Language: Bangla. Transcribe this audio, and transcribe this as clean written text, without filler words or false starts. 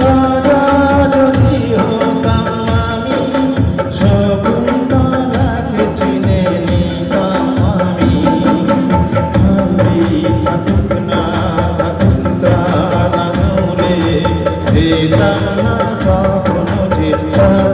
রাজা যদি হতাম আমি, শকুন্তলাকে চিনে নিতাম আমি। থাকুক না থাকুক তার আঙুলে, যেতাম না কখনো যেতাম।